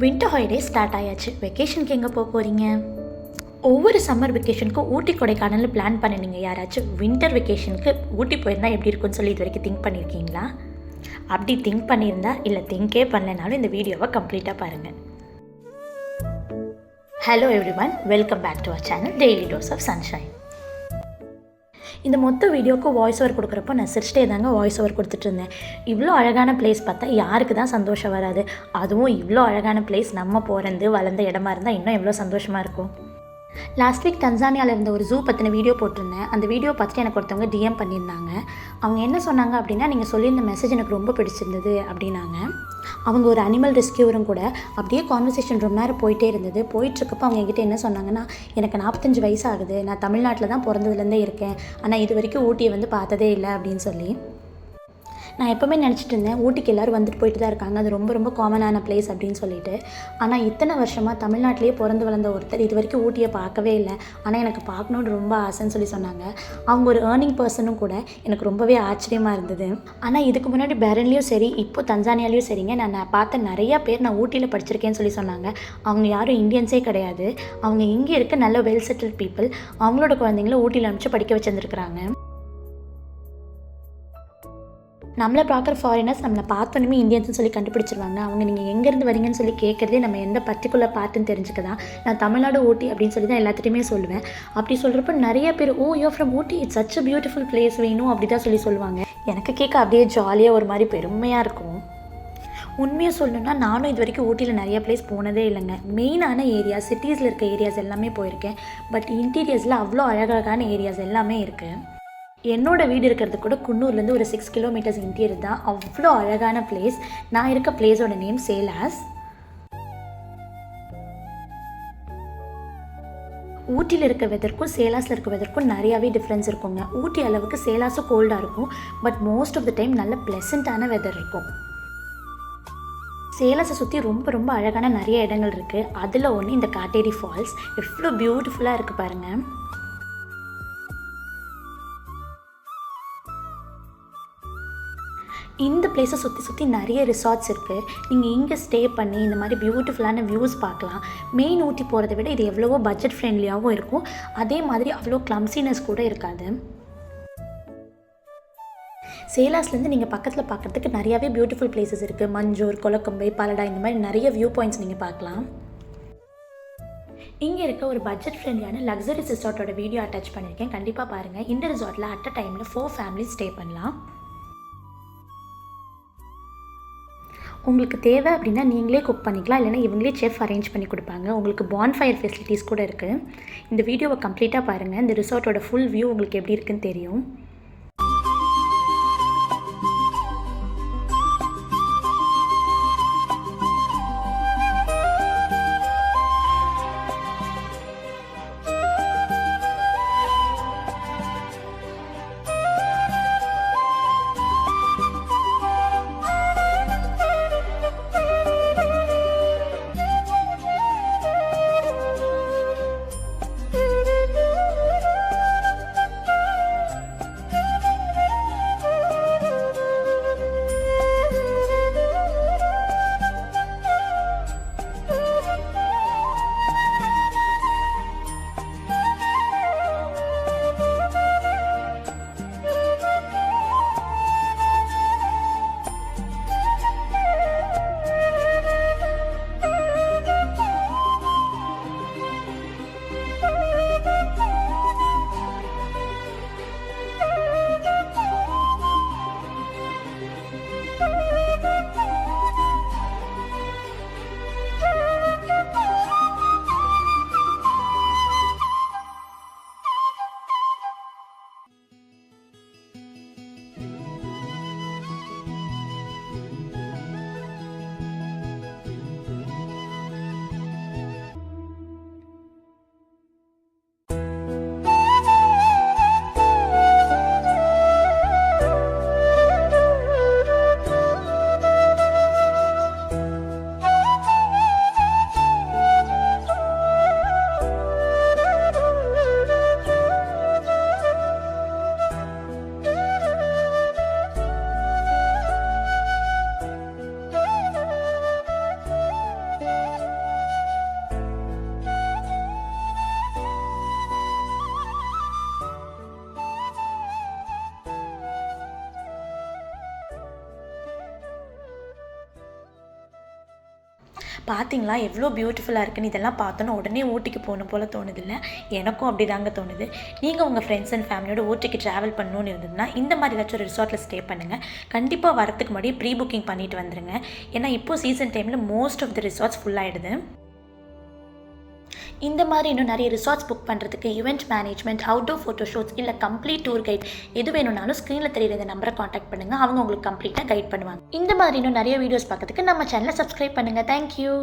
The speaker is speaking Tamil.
வின்டர் ஹாலிடே ஸ்டார்ட் ஆயாச்சு. வெக்கேஷனுக்கு எங்கே போக போகிறீங்க? ஒவ்வொரு சம்மர் வெக்கேஷனுக்கும் ஊட்டி கொடைக்கானல் பிளான் பண்ணினீங்க. யாராச்சும் வின்டர் வெக்கேஷனுக்கு ஊட்டி போயிருந்தால் எப்படி இருக்குன்னு சொல்லி இது வரைக்கும் திங்க் பண்ணியிருக்கீங்களா? அப்படி திங்க் பண்ணியிருந்தா இல்லை திங்கே பண்ணலைனாலும் இந்த வீடியோவை கம்ப்ளீட்டாக பாருங்கள். Hello everyone, welcome back to our channel daily dose of sunshine. இந்த மொத்த வீடியோவுக்கு வாய்ஸ் ஓவர் கொடுக்குறப்போ நான் சிரிச்சிட்டே தாங்க வாய்ஸ் ஓவர் கொடுத்துட்டு இருந்தேன். இவ்வளோ அழகான பிளேஸ் பார்த்தா யாருக்கு தான் சந்தோஷம் வராது? அதுவும் இவ்வளோ அழகான பிளேஸ் நம்ம பிறந்து வளர்ந்த இடமா இருந்தால் இன்னும் எவ்வளோ சந்தோஷமாக இருக்கும். லாஸ்ட் வீக் தன்சானியாவில் இருந்த ஒரு ஜூ பற்றின வீடியோ போட்டிருந்தேன். அந்த வீடியோ பார்த்துட்டு எனக்கு ஒருத்தவங்க டிஎம் பண்ணியிருந்தாங்க. அவங்க என்ன சொன்னாங்க அப்படின்னா, நீங்கள் சொல்லியிருந்த மெசேஜ் எனக்கு ரொம்ப பிடிச்சிருந்தது அப்படின்னாங்க. அவங்க ஒரு அனிமல் ரெஸ்கியூவரும் கூட. அப்படியே கான்வர்சேஷன் ரொம்ப நேரம் போயிட்டே இருந்தது. போயிட்டுருக்கப்போ அவங்க என்கிட்ட என்ன சொன்னாங்கன்னா, எனக்கு 45 வயசு ஆகுது, நான் தமிழ்நாட்டில் தான் பிறந்ததுலேருந்தே இருக்கேன், ஆனால் இது வரைக்கும் ஊட்டியை பார்த்ததே இல்லை அப்படின்னு சொல்லி. நான் எப்போவுமே நினச்சிட்டு இருந்தேன் ஊட்டிக்கு எல்லோரும் வந்துட்டு போயிட்டு தான் இருக்காங்க, அது ரொம்ப ரொம்ப காமனான பிளேஸ் அப்படின்னு சொல்லிட்டு. ஆனால் இத்தனை வருஷமாக தமிழ்நாட்டிலே பிறந்து வளர்ந்த ஒருத்தர் இது வரைக்கும் ஊட்டியை பார்க்கவே இல்லை, ஆனால் எனக்கு பார்க்கணுன்னு ரொம்ப ஆசைன்னு சொல்லி சொன்னாங்க. அவங்க ஒரு ஏர்னிங் பர்சனும் கூட. எனக்கு ரொம்பவே ஆச்சரியமாக இருந்தது. ஆனால் இதுக்கு முன்னாடி பெரன்லேயும் சரி, இப்போ தன்சானியாலையும் சரிங்க, நான் பார்த்த நிறையா பேர் நான் ஊட்டியில் படிச்சிருக்கேன்னு சொல்லி சொன்னாங்க. அவங்க யாரும் இந்தியன்ஸே கிடையாது. அவங்க இங்கே இருக்க நல்ல வெல் செட்டில்ட் பீப்புள். அவங்களோட குழந்தைங்கள ஊட்டியில் அனுப்பிச்சு படிக்க வச்சுருந்துருக்குறாங்க. நம்மளை பார்க்குற ஃபாரினர்ஸ் நம்மளை பார்த்தோன்னே இந்தியன்ஸ்னு சொல்லி கண்டுபிடிச்சிருவாங்க. அவங்க நீங்கள் எங்கேருந்து வரீங்கன்னு சொல்லி கேட்குறதே நம்ம எந்த பர்டிகுலர் பார்ட்டுன்னு தெரிஞ்சுக்க தான். நான் தமிழ்நாடு ஊட்டி அப்படின்னு சொல்லி தான் எல்லாத்துட்டையுமே சொல்லுவேன். அப்படி சொல்கிறப்ப நிறைய பேர் you from Ooty, it's such a beautiful place வேணும் அப்படி தான் சொல்லி சொல்லுவாங்க. எனக்கு கேட்க அப்படியே ஜாலியாக ஒரு மாதிரி பெருமையாக இருக்கும். உண்மையாக சொல்லணுன்னா நானும் இது வரைக்கும் ஊட்டியில் நிறைய பிளேஸ் போனதே இல்லைங்க. மெயினான ஏரியாஸ், சிட்டிஸில் இருக்க ஏரியாஸ் எல்லாமே போயிருக்கேன். பட் இன்டீரியர்ஸில் அவ்வளோ அழகழகான ஏரியாஸ் எல்லாமே இருக்குது. என்னோடய வீடு இருக்கிறது கூட குன்னூர்லேருந்து ஒரு 6 கிலோமீட்டர்ஸ் இன்டீரியர் தான். அவ்வளோ அழகான பிளேஸ். நான் இருக்க பிளேஸோட நேம் சேலாஸ். ஊட்டியில் இருக்க வெதருக்கும் சேலாஸில் இருக்க வெதருக்கும் நிறையாவே டிஃப்ரென்ஸ் இருக்குங்க. ஊட்டி அளவுக்கு சேலாஸும் கோல்டாக இருக்கும், but most of the time நல்ல ப்ளசண்ட்டான வெதர் இருக்கும். சேலஸை சுற்றி ரொம்ப ரொம்ப அழகான நிறைய இடங்கள் இருக்குது. அதில் ஒன்று இந்த காட்டேரி ஃபால்ஸ். எவ்வளோ பியூட்டிஃபுல்லாக இருக்குது பாருங்கள். இந்த பிளேஸை சுற்றி நிறைய ரிசார்ட்ஸ் இருக்குது. நீங்கள் இங்கே ஸ்டே பண்ணி இந்த மாதிரி பியூட்டிஃபுல்லான வியூஸ் பார்க்கலாம். மெயின் ஊட்டி போகிறத விட இது எவ்வளவோ பட்ஜெட் ஃப்ரெண்ட்லியாகவும் இருக்கும். அதே மாதிரி அவ்வளோ கிளம்சினஸ் கூட இருக்காது. சேலாஸ்லேருந்து நீங்கள் பக்கத்தில் பார்க்குறதுக்கு நிறையாவே பியூட்டிஃபுல் பிளேசஸ் இருக்குது. மஞ்சூர், கொலக்கம்பை, பலடா, இந்த மாதிரி நிறைய வியூ பாயிண்ட்ஸ் நீங்கள் பார்க்கலாம். இங்கே இருக்க ஒரு பட்ஜெட் ஃப்ரெண்ட்லியான லக்ஸரி ரிசார்ட்டோட வீடியோ அட்டாச் பண்ணியிருக்கேன், கண்டிப்பாக பாருங்கள். இந்த ரிசார்ட்டில் அட் அ டைமில் 4 ஃபேமிலிஸ் ஸ்டே பண்ணலாம். உங்களுக்கு தேவை அப்படின்னா நீங்களே குக் பண்ணிக்கலாம், இல்லைனா இவங்களே செஃப் அரேஞ்ச் பண்ணி கொடுப்பாங்க. உங்களுக்கு பான்ஃபயர் ஃபெசிலிட்டிஸ் கூட இருக்குது. இந்த வீடியோவை கம்ப்ளீட்டாக பாருங்கள். இந்த ரிசார்ட்டோட ஃபுல் வியூ உங்களுக்கு எப்படி இருக்குன்னு தெரியும். பார்த்தீங்களா எவ்வளோ பியூட்டிஃபுல்லாக இருக்குன்னு. இதெல்லாம் பார்த்தோன்னா உடனே ஊட்டிக்கு போகணும் போல் தோணுதில்ல? எனக்கும் அப்படி தாங்க தோணுது. நீங்கள் உங்கள் ஃப்ரெண்ட்ஸ் அண்ட் ஃபேமிலியோட ஊட்டிக்கு ட்ராவல் பண்ணணும்னு இருந்ததுன்னா இந்த மாதிரி ஏதாச்சும் ஒரு ரிசார்ட்டில் ஸ்டே பண்ணுங்கள். கண்டிப்பாக வரத்துக்கு முன்னாடி ப்ரீ புக்கிங் பண்ணிட்டு வந்துடுங்க. ஏன்னா இப்போது சீசன் டைமில் most of the resorts full ஆகிடுது. இந்த மாதிரி இன்னும் நிறைய ரிசார்ட்ஸ் புக் பண்ணுறதுக்கு ஈவெண்ட் மேனேஜ்மெண்ட், அவுட்டோர் ஃபோட்டோஷூட்ஸ் இல்லை கம்ப்ளீட் டூர் கைட் எது வேணும்னாலும் ஸ்க்ரீனில் தெரியுற இந்த நம்பரை காண்டாக்ட் பண்ணுங்கள். அவங்க உங்களுக்கு கம்ப்ளீட்டாக கைட் பண்ணுவாங்க. இந்த மாதிரி இன்னும் நிறைய வீடியோஸ் பார்க்கறதுக்கு நம்ம சேனலை சப்ஸ்கிரைப் பண்ணுங்கள். தேங்க்யூ.